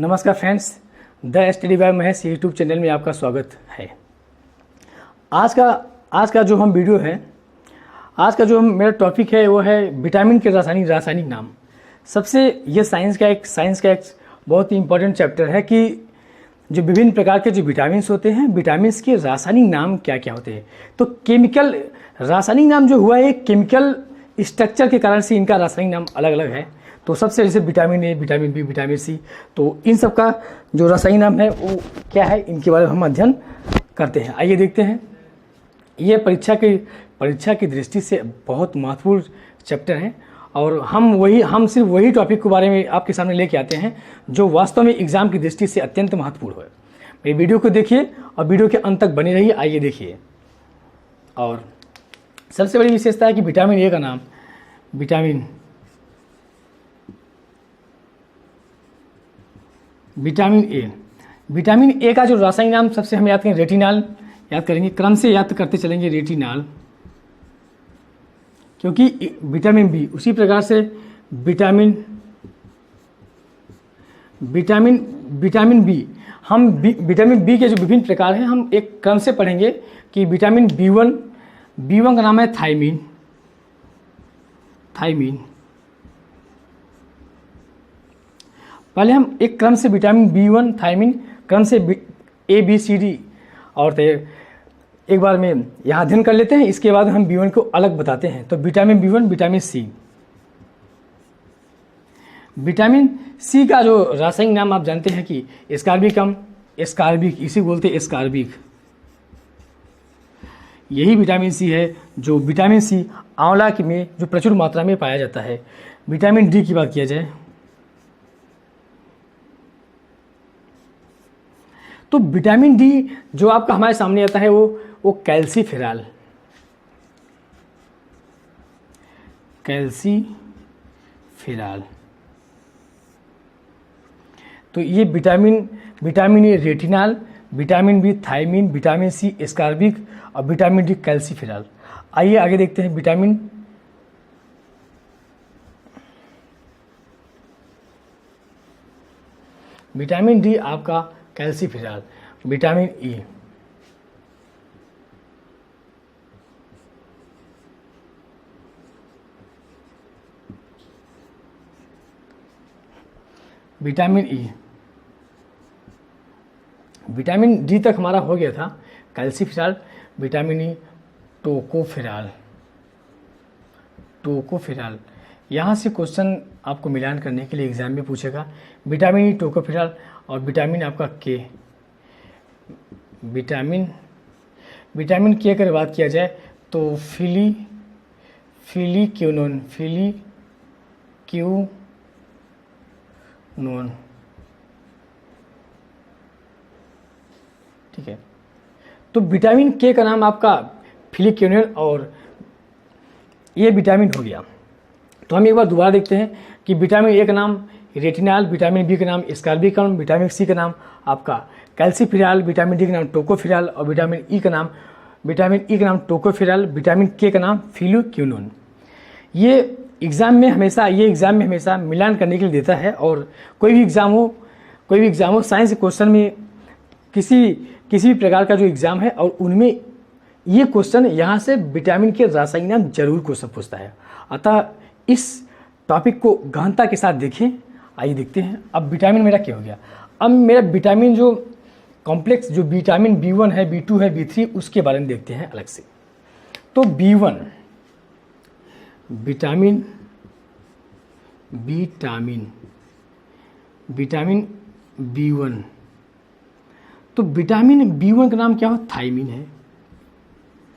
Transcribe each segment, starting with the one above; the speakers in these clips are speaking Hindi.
नमस्कार friends, the study bye Mahesh YouTube channel में आपका स्वागत है। आज का जो हम वीडियो है, आज का जो मेरा टॉपिक है वो है विटामिन के रासायनिक नाम। सबसे ये साइंस का एक बहुत ही इम्पोर्टेंट चैप्टर है कि जो विभिन्न प्रकार के जो विटामिन्स होते हैं, विटामिन्स के रासायनिक नाम क्या क्या होते हैं। तो केमिकल रासायनिक नाम जो हुआ है, केमिकल स्ट्रक्चर के कारण से इनका रासायनिक नाम अलग अलग है। तो सबसे जैसे vitamin A, vitamin B, vitamin C, तो इन सब का जो रासायनिक नाम है वो क्या है, इनके बारे में हम अध्ययन करते हैं। आइए देखते हैं। ये परीक्षा की दृष्टि से बहुत महत्वपूर्ण चैप्टर है और हम सिर्फ वही टॉपिक के बारे में आपके सामने लेके आते हैं जो वास्तव में एग्जाम की दृष्टि से अत्यंत महत्वपूर्ण है। मेरी वीडियो को देखिए और वीडियो के अंत तक बने रहिए। आइए देखिए। और सबसे बड़ी विशेषता है कि विटामिन ए का नाम विटामिन ए का जो रासायनिक नाम सबसे हम याद करेंगे रेटिनॉल, याद करेंगे, क्रम से याद करते चलेंगे रेटिनॉल, क्योंकि विटामिन बी उसी प्रकार से विटामिन बी, हम विटामिन बी के जो विभिन्न प्रकार हैं हम एक क्रम से पढ़ेंगे कि विटामिन बी1 का नाम है थायमीन। पहले हम एक क्रम से विटामिन बी1 थायमीन क्रम से ए बी सी डी और एक बार में यहाँ अध्ययन कर लेते हैं। इसके बाद हम बी1 को अलग बताते हैं। तो विटामिन बी1, विटामिन सी का जो रासायनिक नाम आप जानते हैं कि एस्कार्बिक, इसी बोलते हैं एस्कार्बिक। यही विटामिन सी है जो विटामिन सी आंवला में जो प्रचुर मात्रा में पाया जाता है। विटामिन डी की बात किया जाए तो विटामिन डी जो आपका हमारे सामने आता है वो कैल्सीफेरॉल, तो ये vitamin A retinol, vitamin B thiamine, vitamin C ascorbic और विटामिन डी कैल्सीफेरॉल। आइए आगे देखते हैं। विटामिन डी आपका calciferol. Vitamin E, vitamin D तक हमारा हो गया था। Calciferol, vitamin E, tocopherol. यहाँ से क्वेश्चन आपको मिलान करने के लिए एग्जाम में पूछेगा। विटामिन ई, टोकोफेरॉल और विटामिन आपका के। विटामिन के अगर बात किया जाए तो फिलिक्यूनोन, ठीक है। तो विटामिन के का नाम आपका फिलिक्यूनोन और ये विटामिन हो गया। तो हम एक बार दोबारा देखते हैं कि विटामिन ए का नाम रेटिनॉल, विटामिन बी का नाम एस्कार्बिक, विटामिन सी का नाम आपका कैल्सीफेरॉल, विटामिन डी का नाम टोकोफेरॉल और विटामिन ई का नाम टोकोफेरॉल, विटामिन के का नाम फिलिक्यूनोन। ये एग्ज़ाम में हमेशा मिलान करने के लिए देता है। और कोई भी एग्ज़ाम हो साइंस के क्वेश्चन में किसी भी प्रकार का जो एग्ज़ाम है और उनमें ये क्वेश्चन यहाँ से विटामिन के रासायनिक नाम जरूर क्वेश्चन पूछता है। अतः इस टॉपिक को गहनता के साथ देखें। आइए देखते हैं। अब विटामिन मेरा क्या हो गया। अब मेरा विटामिन जो कॉम्प्लेक्स जो विटामिन बी1 है, बी2 है, बी3, उसके बारे में देखते हैं अलग से। तो बी1 विटामिन बी1, तो विटामिन बी1 का नाम क्या हो, थायमीन है,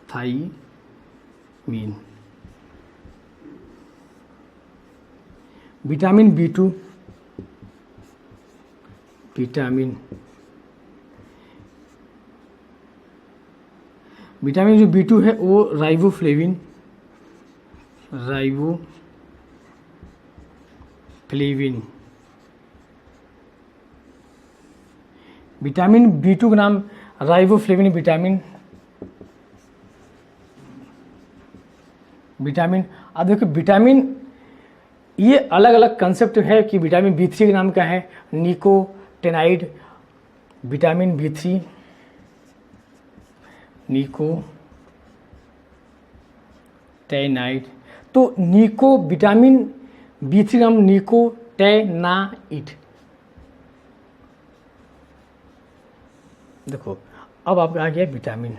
थायमीन। विटामिन बी2, विटामिन जो बी2 है वो राइबोफ्लेविन, विटामिन बी2 का नाम राइबोफ्लेविन विटामिन। अब देखो विटामिन ये अलग अलग कंसेप्ट है कि विटामिन बी3 का नाम क्या है, निकोटिनोन, निकोटेनाइड, विटामिन B3 निकोटेनाइड। तो विटामिन B3 नाम निकोटेनाइड। देखो अब आपका आ गया विटामिन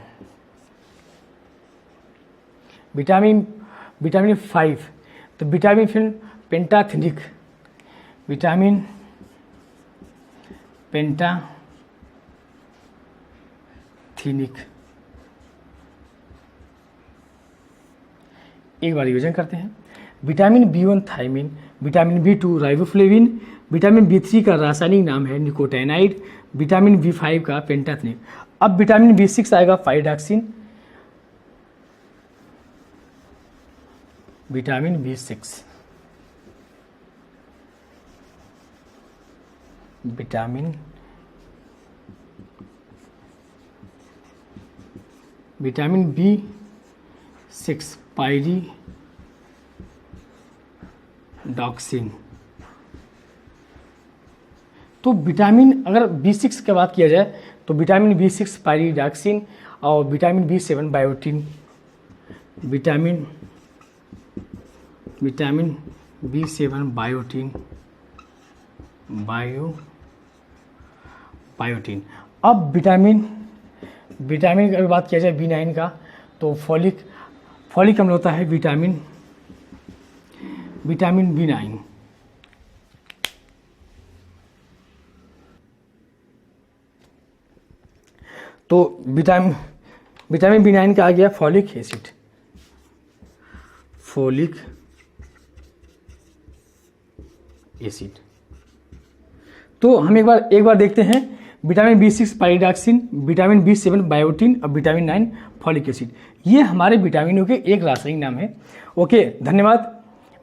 5। तो विटामिन फिर पेंटाथेनिक, विटामिन पेंटाथेनिक। एक बार रिवीजन करते हैं। Vitamin B1 thiamine, vitamin B2 riboflavin, vitamin B3 का रासायनिक नाम है निकोटेनाइड, विटामिन B5 का पेंटाथेनिक। अब विटामिन B6 आएगा पाइरिडॉक्सिन, विटामिन B6, विटामिन B6 पाइरिडॉक्सिन। तो विटामिन अगर B6 की बात किया जाए तो विटामिन B6 पाइरिडॉक्सिन और vitamin B7 biotin, vitamin B7 biotin. अब विटामिन की अगर बात किया जाए B9 का तो फॉलिक अम्ल होता है विटामिन B9। तो विटामिन B9 का आ गया फॉलिक एसिड। तो हम एक बार देखते हैं vitamin B6 pyridoxine, vitamin B7 biotin और विटामिन 9 फॉलिक एसिड। ये हमारे विटामिनों के एक रासायनिक नाम है। ओके, धन्यवाद।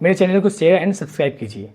मेरे चैनल को शेयर एंड सब्सक्राइब कीजिए।